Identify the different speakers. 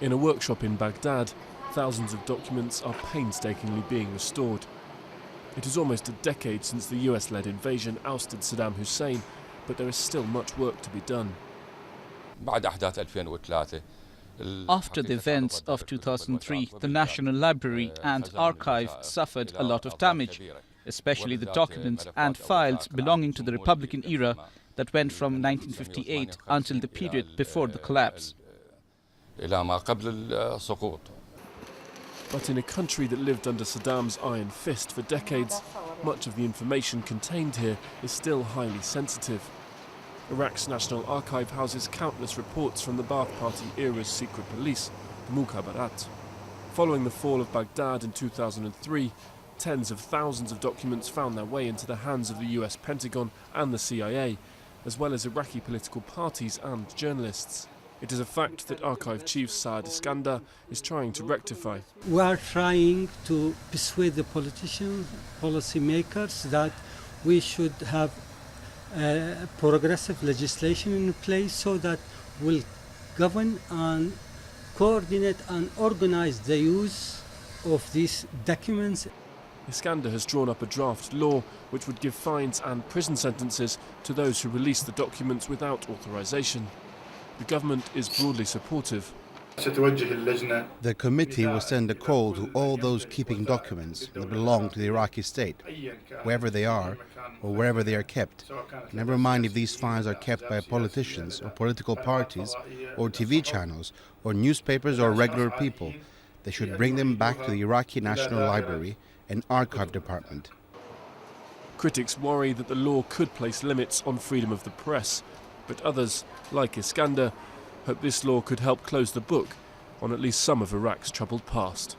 Speaker 1: In a workshop in Baghdad, thousands of documents are painstakingly being restored. It is almost a decade since the US-led invasion ousted Saddam Hussein, but there is still much work to be done.
Speaker 2: After the events of 2003, the National Library and Archive suffered a lot of damage, especially the documents and files belonging to the Republican era that went from 1958 until the period before the collapse.
Speaker 1: But in a country that lived under Saddam's iron fist for decades, much of the information contained here is still highly sensitive. Iraq's National Archive houses countless reports from the Ba'ath Party era's secret police, the Mukhabarat. Following the fall of Baghdad in 2003, tens of thousands of documents found their way into the hands of the US Pentagon and the CIA, as well as Iraqi political parties and journalists. It is a fact that Archive Chief Saad Iskandar is trying to rectify.
Speaker 3: We are trying to persuade the politicians, policymakers, that we should have progressive legislation in place so that will govern and coordinate and organize the use of these documents.
Speaker 1: Iskandar has drawn up a draft law which would give fines and prison sentences to those who release the documents without authorization. The government is broadly supportive.
Speaker 4: The committee will send a call to all those keeping documents that belong to the Iraqi state, wherever they are or wherever they are kept. Never mind if these files are kept by politicians or political parties or TV channels or newspapers or regular people. They should bring them back to the Iraqi National Library and Archive Department.
Speaker 1: Critics worry that the law could place limits on freedom of the press, but others, like Iskandar, hope this law could help close the book on at least some of Iraq's troubled past.